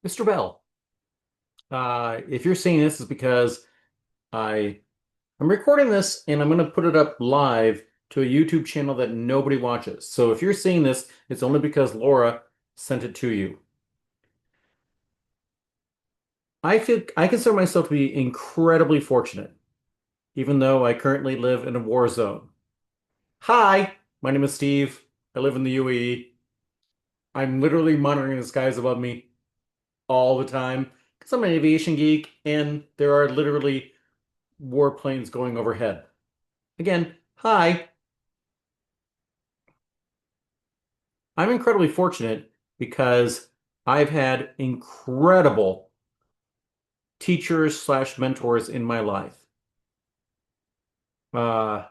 Mr. Bell, if you're seeing this, is because I I'm recording this and I'm going to put it up live to a YouTube channel that nobody watches. So if you're seeing this, it's only because Laura sent it to you. I consider myself to be incredibly fortunate, even though I currently live in a war zone. Hi, my name is Steve. I live in the UAE. I'm literally monitoring the skies above me all the time because I'm an aviation geek and there are literally warplanes going overhead. Again, hi. I'm incredibly fortunate because I've had incredible teachers slash mentors in my life. Uh,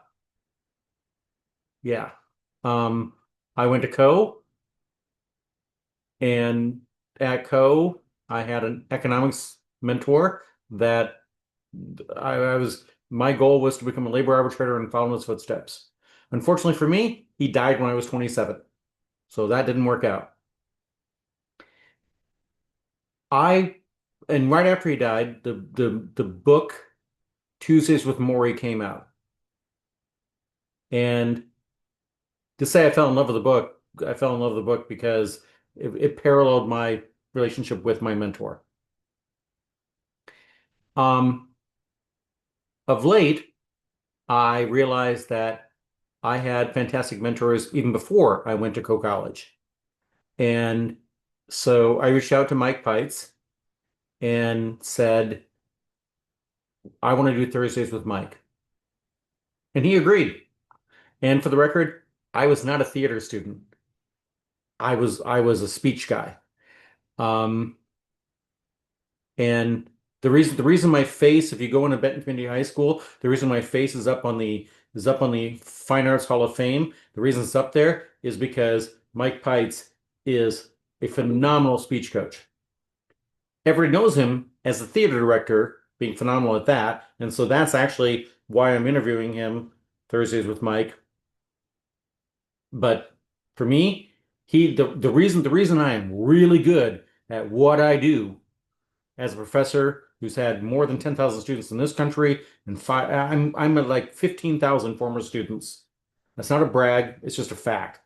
yeah. Um, I went to Co, and at Co, I had an economics mentor that my goal was to become a labor arbitrator and follow in his footsteps. Unfortunately for me, he died when I was 27, so that didn't work out. I and right after he died, the book Tuesdays with Morrie came out. And to say I fell in love with the book, I fell in love with the book because it paralleled my relationship with my mentor. Um, of late, I realized that I had fantastic mentors even before I went to College. And so I reached out to Mike Pites and said, I want to do Thursdays with Mike. And he agreed. And for the record, I was not a theater student. I was a speech guy. Um, and the reason my face, if you go into Benton Community High School, the reason my face is up on the Fine Arts Hall of Fame, the reason it's up there is because Mike Pites is a phenomenal speech coach. Everybody knows him as the theater director, being phenomenal at that, and so that's actually why I'm interviewing him Thursdays with Mike. But for me, the reason I am really good at what I do as a professor who's had more than 10,000 students in this country and I'm at like 15,000 former students. That's not a brag, it's just a fact.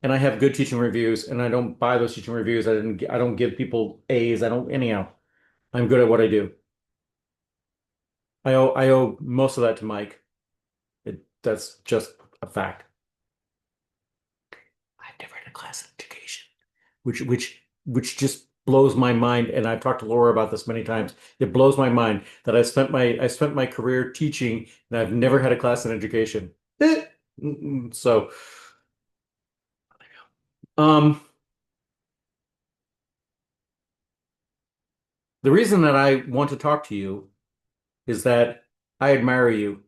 And I have good teaching reviews and I don't buy those teaching reviews. I don't give people A's. I don't anyhow. I'm good at what I do. I owe most of that to Mike. That's just a fact. I've never had a class in education, which just blows my mind. And I've talked to Laura about this many times. It blows my mind that I spent my career teaching and I've never had a class in education. So, um, the reason that I want to talk to you is that I admire you.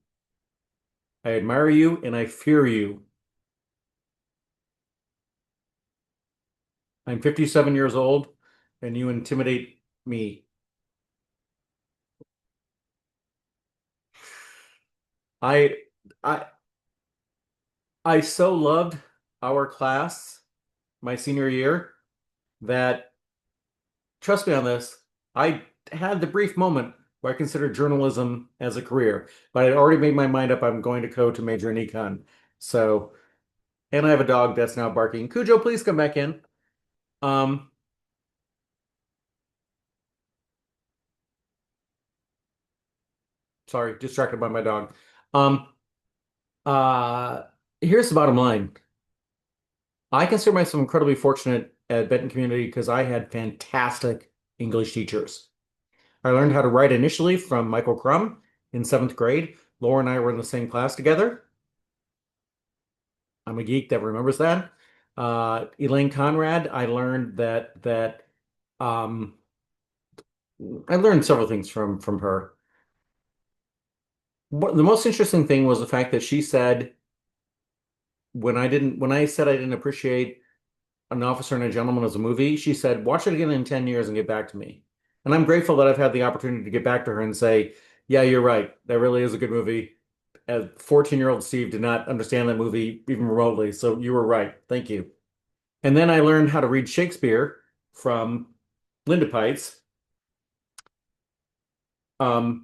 I admire you and I fear you. I'm 57 years old and you intimidate me. I I I so loved our class my senior year that, trust me on this, I had the brief moment where I considered journalism as a career, but I'd already made my mind up I'm going to go to major in econ. So, and I have a dog that's now barking. Cujo, please come back in. Um, Sorry, distracted by my dog. Um, uh, Here's the bottom line. I consider myself incredibly fortunate at Benton Community because I had fantastic English teachers. I learned how to write initially from Michael Crum in seventh grade. Laura and I were in the same class together. I'm a geek that remembers that. Elaine Conrad, um, I learned several things from her. The most interesting thing was the fact that she said when I said I didn't appreciate An Officer and a Gentleman as a movie, she said, watch it again in 10 years and get back to me. And I'm grateful that I've had the opportunity to get back to her and say, yeah, you're right. That really is a good movie. As 14-year-old Steve did not understand that movie even remotely. So you were right. Thank you. And then I learned how to read Shakespeare from Linda Pites.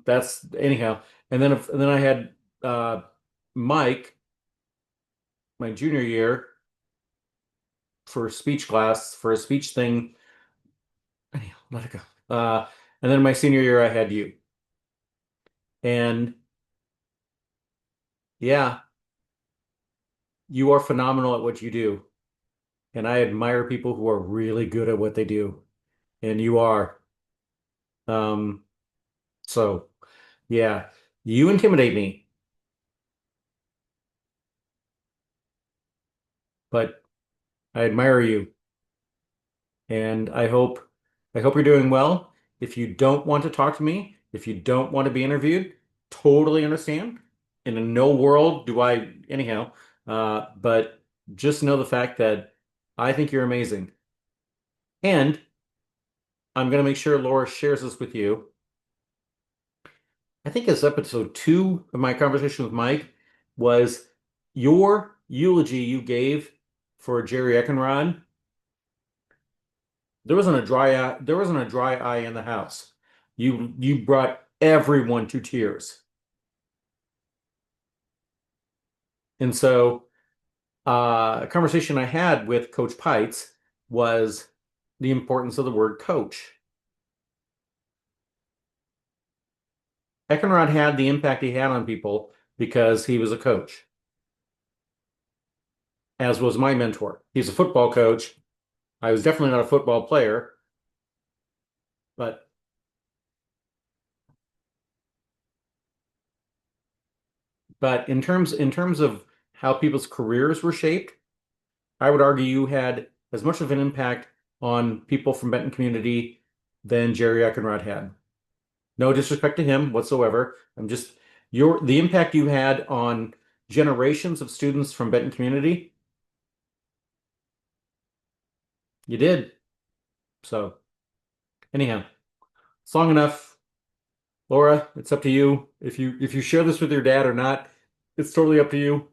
That's anyhow. And then I had Mike my junior year for speech class for a speech thing. Anyhow, let it go. And then my senior year I had you. And yeah, you are phenomenal at what you do. And I admire people who are really good at what they do. And you are. Um, so yeah, you intimidate me, but I admire you. And I hope you're doing well. If you don't want to talk to me, if you don't want to be interviewed, totally understand. In no world do I anyhow. But just know the fact that I think you're amazing. And I'm going to make sure Laura shares this with you. I think it's episode 2 of my conversation with Mike was your eulogy you gave for Jerry Eckenrod. There wasn't a dry eye in the house. You brought everyone to tears. And so a conversation I had with Coach Pites was the importance of the word coach. Eckenrod had the impact he had on people because he was a coach, as was my mentor. He's a football coach. I was definitely not a football player, but in terms of how people's careers were shaped, I would argue you had as much of an impact on people from Benton community than Jerry Eckenrod had. No disrespect to him whatsoever. I'm just the impact you had on generations of students from Benton community, you did. So anyhow, it's long enough. Laura, it's up to you. If you share this with your dad or not, it's totally up to you.